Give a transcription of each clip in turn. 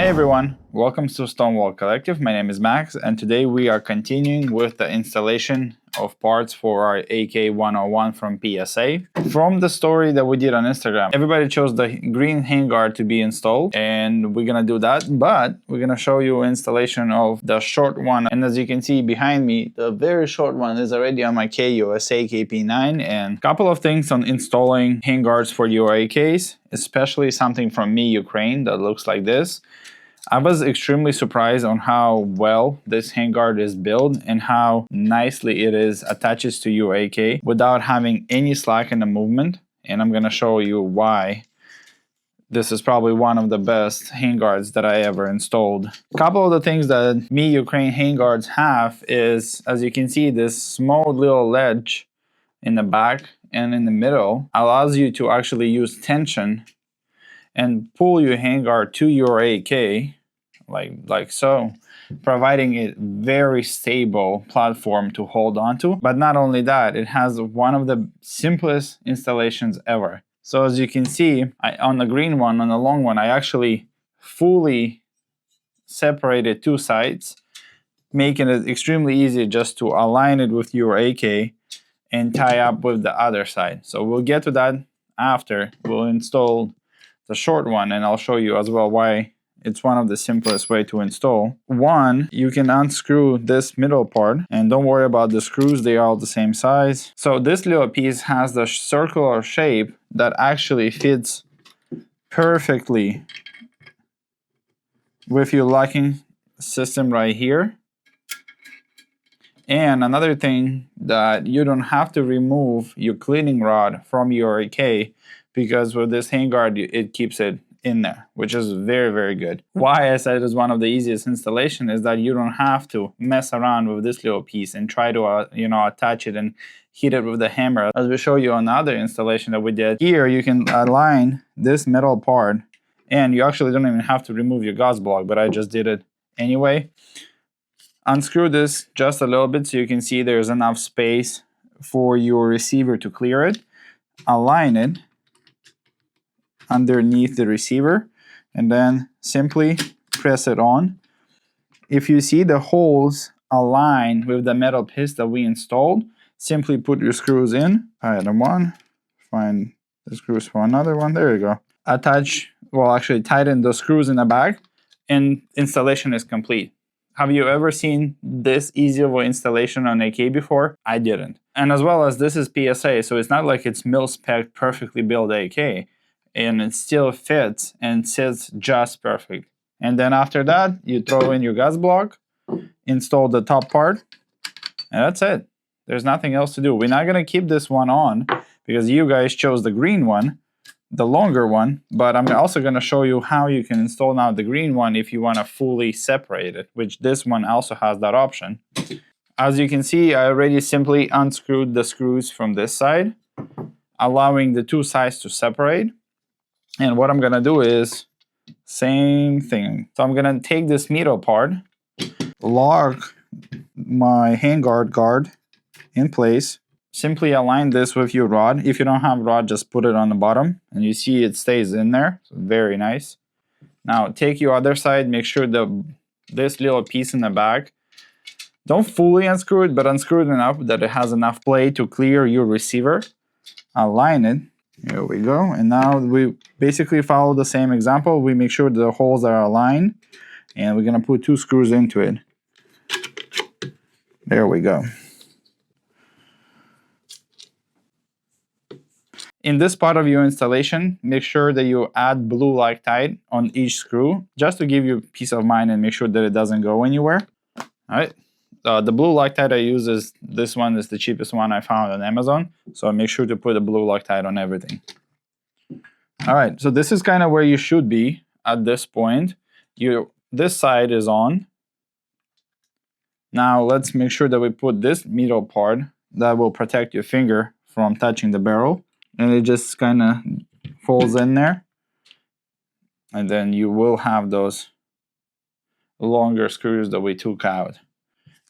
Hey everyone, welcome to Stonewall Collective. My name is Max, and today we are continuing with the installation of parts for our AK-101 from PSA. From the story that we did on Instagram, everybody chose the green handguard to be installed, and we're gonna do that, but we're gonna show you installation of the short one. And as you can see behind me, the very short one is already on my KUSA KP9, and a couple of things on installing handguards for your AKs, especially something from me, Ukraine, that looks like this. I was extremely surprised on how well this handguard is built and how nicely it is attaches to your AK without having any slack in the movement. And I'm gonna show you why this is probably one of the best handguards that I ever installed. A couple of the things that me Ukraine handguards have is, as you can see, this small little ledge in the back and in the middle allows you to actually use tension and pull your handguard to your AK like so, providing a very stable platform to hold on to. But not only that, it has one of the simplest installations ever. So as you can see, on the green one, on the long one, I actually fully separated two sides, making it extremely easy just to align it with your AK and tie up with the other side. So we'll get to that after we'll install the short one, and I'll show you as well why it's one of the simplest way to install. One, you can unscrew this middle part, and don't worry about the screws, they are all the same size. So this little piece has the circular shape that actually fits perfectly with your locking system right here. And another thing, that you don't have to remove your cleaning rod from your AK, because with this handguard it keeps it in there, which is very, very good. Why I said it is one of the easiest installation is that you don't have to mess around with this little piece and try to attach it and hit it with the hammer, as we show you on the other installation that we did. Here you can align this metal part, and you actually don't even have to remove your gauze block, but I just did it anyway. Unscrew this just a little bit so you can see there's enough space for your receiver to clear it. Align it underneath the receiver, and then simply press it on. If you see the holes align with the metal piece that we installed, simply put your screws in. Item one, find the screws for another one. There you go. Actually tighten the screws in the back, and installation is complete. Have you ever seen this easy of an installation on AK before? I didn't. And as well as this is PSA, so it's not like it's mil-spec perfectly built AK, and it still fits and sits just perfect. And then after that, you throw in your gauze block, install the top part, and that's it. There's nothing else to do. We're not gonna keep this one on because you guys chose the green one, the longer one, but I'm also going to show you how you can install now the green one if you want to fully separate it, which this one also has that option. As you can see, I already simply unscrewed the screws from this side, allowing the two sides to separate. And what I'm going to do is same thing. So I'm going to take this middle part, lock my handguard guard in place. Simply align this with your rod. If you don't have a rod, just put it on the bottom, and you see it stays in there. So very nice. Now take your other side, make sure this little piece in the back, don't fully unscrew it, but unscrew it enough that it has enough play to clear your receiver. Align it. Here we go. And now we basically follow the same example. We make sure the holes are aligned, and we're going to put two screws into it. There we go. In this part of your installation, make sure that you add blue Loctite on each screw, just to give you peace of mind and make sure that it doesn't go anywhere. All right. The blue Loctite I use is this one is the cheapest one I found on Amazon, so make sure to put a blue Loctite on everything. All right. So this is kind of where you should be at this point. This side is on. Now let's make sure that we put this middle part that will protect your finger from touching the barrel. And it just kind of folds in there, and then you will have those longer screws that we took out.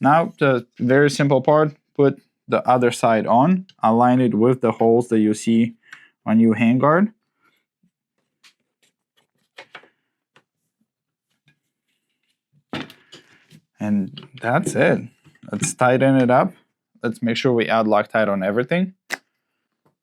Now the very simple part, put the other side on, align it with the holes that you see on your handguard, And that's it. Let's tighten it up. Let's make sure we add Loctite on everything.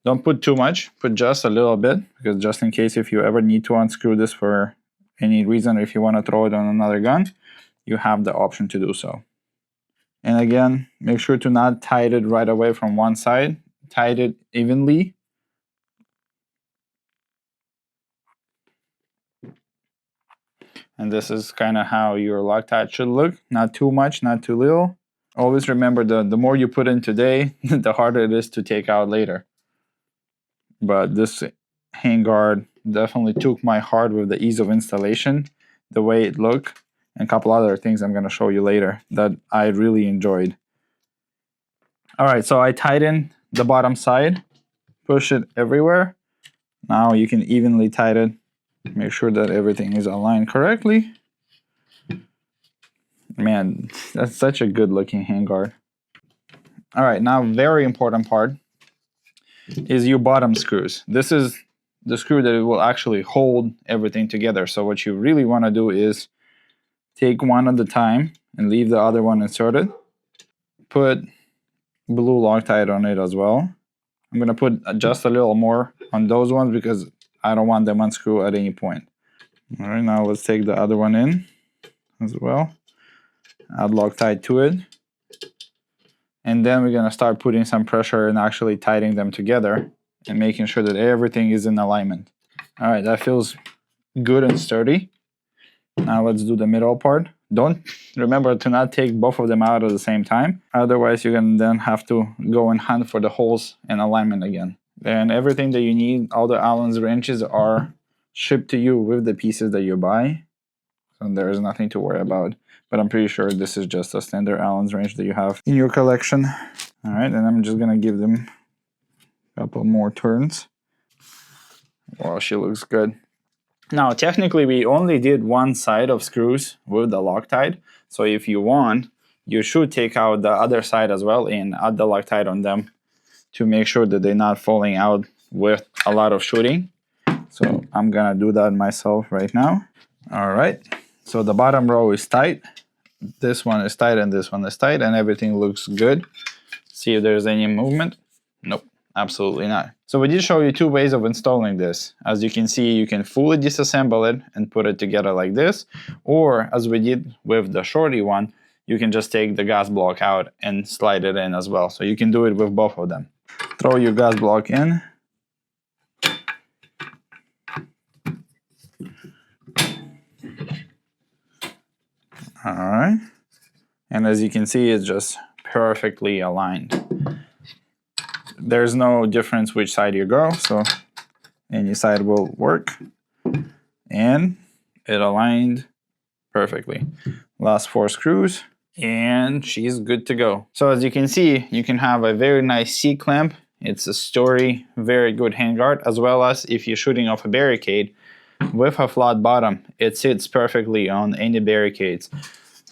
Don't put too much, put just a little bit, because just in case if you ever need to unscrew this for any reason, if you want to throw it on another gun, you have the option to do so. And again, make sure to not tight it right away from one side. Tight it evenly. And this is kind of how your Loctite should look. Not too much, not too little. Always remember, the more you put in today, the harder it is to take out later. But this handguard definitely took my heart with the ease of installation, the way it looked, and a couple other things I'm going to show you later that I really enjoyed. Alright, so I tightened the bottom side, push it everywhere. Now you can evenly tighten it. Make sure that everything is aligned correctly. Man, that's such a good looking handguard. Alright, now very important part is your bottom screws. This is the screw that will actually hold everything together. So what you really want to do is take one at a time and leave the other one inserted. Put blue Loctite on it as well. I'm going to put just a little more on those ones because I don't want them unscrew at any point. Alright, now let's take the other one in as well. Add Loctite to it. And then we're going to start putting some pressure and actually tightening them together and making sure that everything is in alignment. Alright, that feels good and sturdy. Now let's do the middle part. Don't remember to not take both of them out at the same time. Otherwise, you're going to then have to go and hunt for the holes and alignment again. And everything that you need, all the Allen's wrenches are shipped to you with the pieces that you buy. So there is nothing to worry about. But I'm pretty sure this is just a standard Allen's wrench that you have in your collection. Alright, and I'm just going to give them a couple more turns. Wow, she looks good. Now, technically, we only did one side of screws with the Loctite. So if you want, you should take out the other side as well and add the Loctite on them to make sure that they're not falling out with a lot of shooting. So I'm going to do that myself right now. Alright, so the bottom row is tight. This one is tight and this one is tight, and everything looks good. See if there's any movement. Nope, absolutely not. So we did show you two ways of installing this. As you can see, you can fully disassemble it and put it together like this, or as we did with the shorty one, you can just take the gas block out and slide it in as well. So you can do it with both of them. Throw your gas block in. Alright, and as you can see, it's just perfectly aligned. There's no difference which side you go, so any side will work. And it aligned perfectly. Last 4 screws, and she's good to go. So as you can see, you can have a very nice C-clamp. It's a sturdy, very good handguard, as well as if you're shooting off a barricade, with a flat bottom, it sits perfectly on any barricades,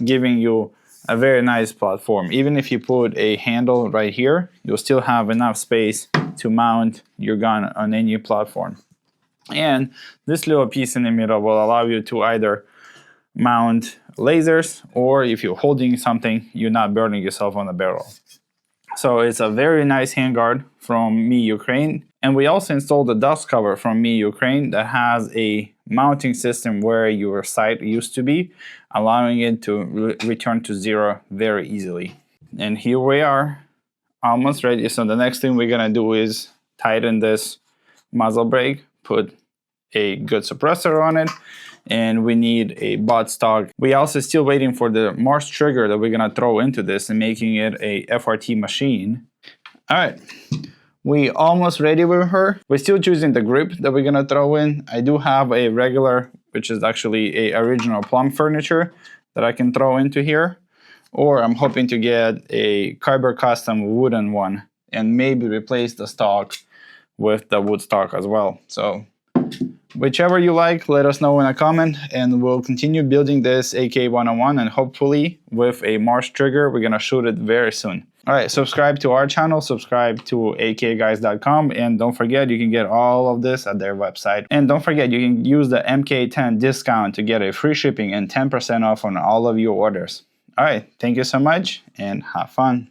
giving you a very nice platform. Even if you put a handle right here, you'll still have enough space to mount your gun on any platform. And this little piece in the middle will allow you to either mount lasers, or if you're holding something, you're not burning yourself on the barrel. So it's a very nice handguard from Me Ukraine. And we also installed a dust cover from Me Ukraine that has a mounting system where your sight used to be, allowing it to return to zero very easily. And here we are, almost ready. So the next thing we're gonna do is tighten this muzzle brake, put a good suppressor on it, and we need a butt stock. We also still waiting for the Mars trigger that we're gonna throw into this and making it a FRT machine. All right, we almost ready with her. We're still choosing the grip that we're gonna throw in. I do have a regular, which is actually a original plum furniture that I can throw into here, or I'm hoping to get a Kyber custom wooden one and maybe replace the stock with the wood stock as well. So whichever you like, let us know in a comment, and we'll continue building this AK-101, and hopefully with a Mars trigger, we're gonna shoot it very soon. All right, subscribe to our channel, subscribe to akguys.com, and don't forget you can get all of this at their website. And don't forget you can use the MK10 discount to get a free shipping and 10% off on all of your orders. All right, thank you so much and have fun.